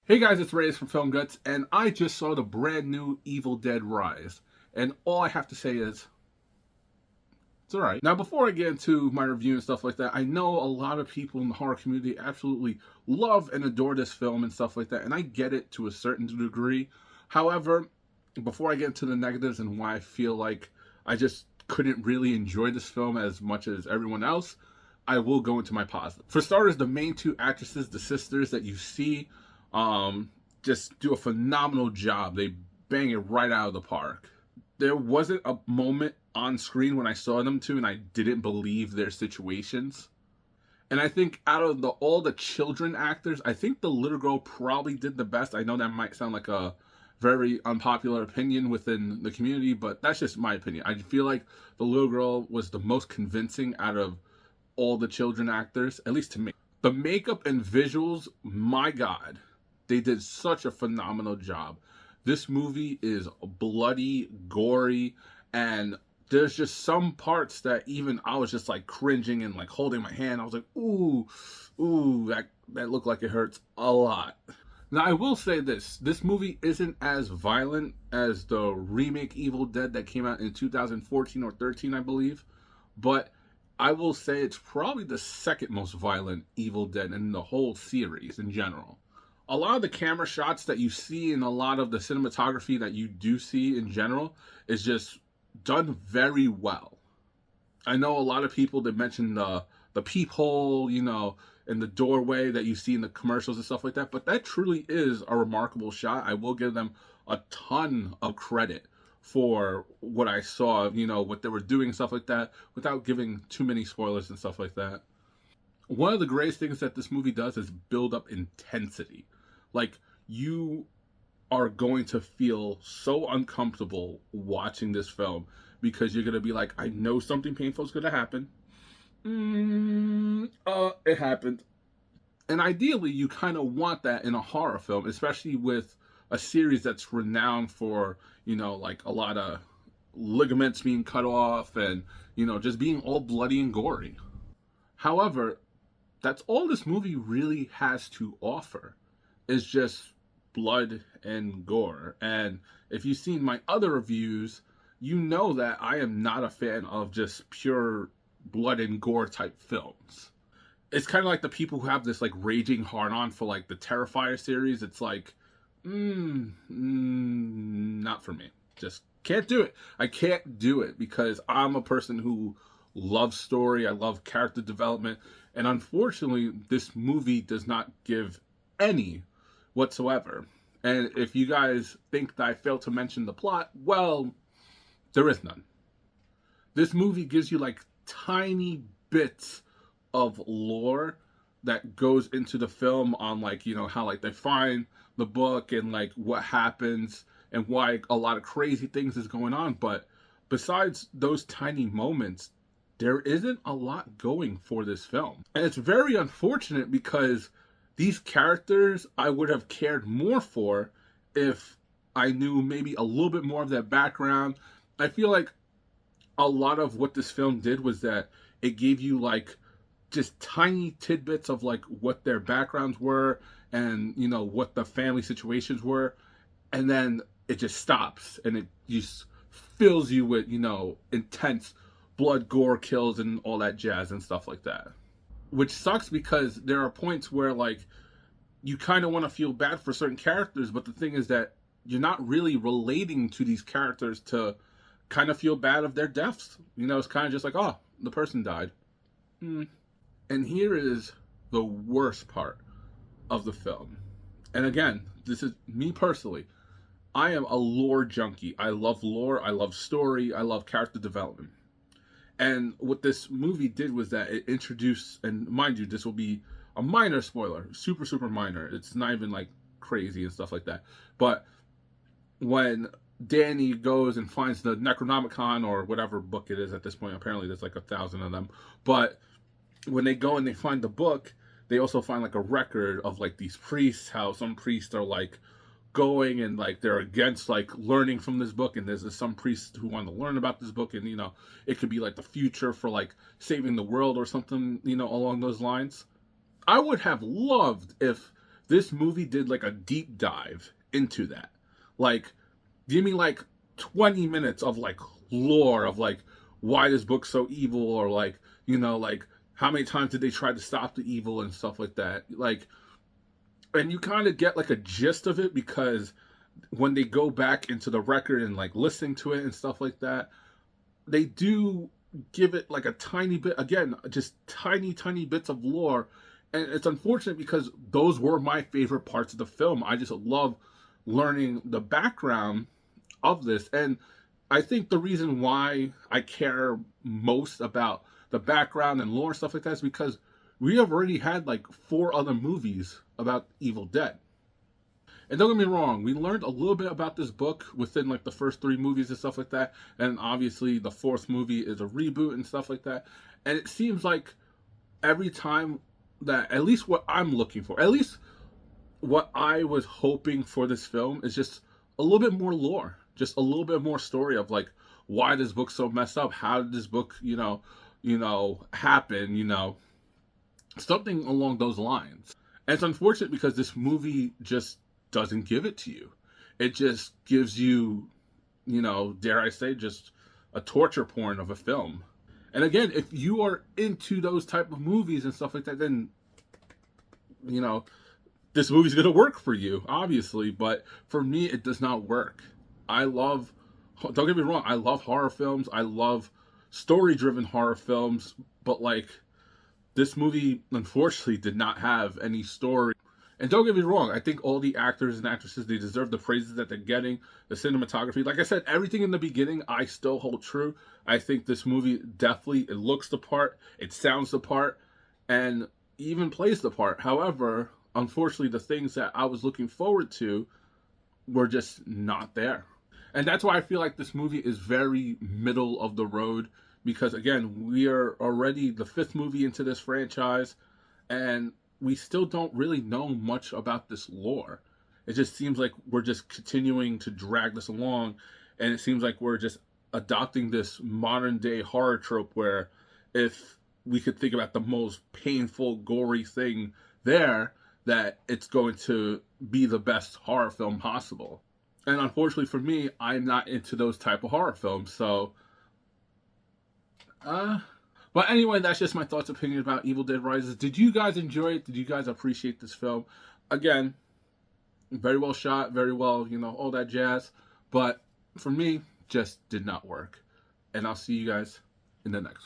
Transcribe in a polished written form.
Hey guys, it's Reyes from Film Guts, and I just saw the brand new Evil Dead Rise. And all I have to say is, it's alright. Now, before I get into my review and stuff like that, I know a lot of people in the horror community absolutely love and adore this film and stuff like that, and I get it to a certain degree. However, before I get into the negatives and why I feel like I just couldn't really enjoy this film as much as everyone else, I will go into my positives. For starters, the main two actresses, the sisters that you see, just do a phenomenal job. They bang it right out of the park. There wasn't a moment on screen when I saw them two and I didn't believe their situations. And I think out of all the children actors, I think the little girl probably did the best. I know that might sound like a very unpopular opinion within the community, but that's just my opinion. I feel like the little girl was the most convincing out of all the children actors, at least to me. The makeup and visuals, my God, they did such a phenomenal job. This movie is bloody, gory, and there's just some parts that even I was just like cringing and like holding my hand. I was like, ooh, that looked like it hurts a lot. Now I will say this movie isn't as violent as the remake Evil Dead that came out in 2014 or 13, I believe, but I will say it's probably the second most violent Evil Dead in the whole series in general. A lot of the camera shots that you see and a lot of the cinematography that you do see in general is just done very well. I know a lot of people that mention the peephole, in the doorway that you see in the commercials and stuff like that, but that truly is a remarkable shot. I will give them a ton of credit for what I saw, what they were doing and stuff like that, without giving too many spoilers and stuff like that. One of the greatest things that this movie does is build up intensity. Like, you are going to feel so uncomfortable watching this film because you're going to be like, I know something painful is going to happen. It happened. And ideally, you kind of want that in a horror film, especially with a series that's renowned for, like a lot of ligaments being cut off and, just being all bloody and gory. However, that's all this movie really has to offer is just blood and gore. And if you've seen my other reviews, you know that I am not a fan of just pure blood and gore type films. It's kind of like the people who have this like raging hard on for like the Terrifier series. It's like, not for me. Just can't do it. I can't do it because I'm a person who loves story. I love character development. And unfortunately, this movie does not give any whatsoever. And if you guys think that I failed to mention the plot, well, there is none. This movie gives you like tiny bits of lore that goes into the film on like, how like they find the book and like what happens and why a lot of crazy things is going on. But besides those tiny moments, there isn't a lot going for this film. And it's very unfortunate because these characters I would have cared more for if I knew maybe a little bit more of their background. I feel like a lot of what this film did was that it gave you like just tiny tidbits of like what their backgrounds were and what the family situations were, and then it just stops and it just fills you with intense blood, gore, kills, and all that jazz and stuff like that. Which sucks because there are points where like you kind of want to feel bad for certain characters, but the thing is that you're not really relating to these characters to kind of feel bad of their deaths. It's kind of just like, oh, the person died. And here is the worst part of the film. And again, this is me personally. I am a lore junkie. I love lore. I love story. I love character development. And what this movie did was that it introduced, and mind you, this will be a minor spoiler, super, super minor. It's not even like crazy and stuff like that. But when Danny goes and finds the Necronomicon or whatever book it is at this point, apparently there's like 1,000 of them. But when they go and they find the book, they also find like a record of like these priests, how some priests are like going and like they're against like learning from this book, and there's some priests who want to learn about this book, and it could be like the future for like saving the world or something along those lines. I would have loved if This movie did like a deep dive into that. Like, give me like 20 minutes of like lore of like why this book's so evil, or like, like how many times did they try to stop the evil and stuff like that. Like, and you kind of get like a gist of it because when they go back into the record and like listening to it and stuff like that, they do give it like a tiny bit, again, just tiny bits of lore. And it's unfortunate because those were my favorite parts of the film. I just love learning the background of this. And I think the reason why I care most about the background and lore and stuff like that is because we have already had like 4 other movies about Evil Dead. And don't get me wrong, we learned a little bit about this book within like the first 3 movies and stuff like that. And obviously the 4th movie is a reboot and stuff like that. And it seems like every time that, at least what I'm looking for, at least what I was hoping for this film, is just a little bit more lore, just a little bit more story of like why this book's so messed up, how did this book, happen, something along those lines. And it's unfortunate because this movie just doesn't give it to you. It just gives you, dare I say, just a torture porn of a film. And again, if you are into those type of movies and stuff like that, then, you know, this movie's going to work for you, obviously. But for me, it does not work. Don't get me wrong, I love horror films. I love story-driven horror films. But, like, this movie, unfortunately, did not have any story. And don't get me wrong, I think all the actors and actresses, they deserve the praises that they're getting. The cinematography, like I said, everything in the beginning, I still hold true. I think this movie definitely, it looks the part, it sounds the part, and even plays the part. However, unfortunately, the things that I was looking forward to were just not there. And that's why I feel like this movie is very middle of the road. Because again, we are already the 5th movie into this franchise, and we still don't really know much about this lore. It just seems like we're just continuing to drag this along, and it seems like we're just adopting this modern day horror trope where if we could think about the most painful, gory thing there, that it's going to be the best horror film possible. And unfortunately for me, I'm not into those type of horror films, so but anyway, that's just my thoughts, opinion about Evil Dead Rises. Did you guys enjoy it? Did you guys appreciate this film? Again, very well shot, very well, all that jazz. But for me, just did not work. And I'll see you guys in the next one.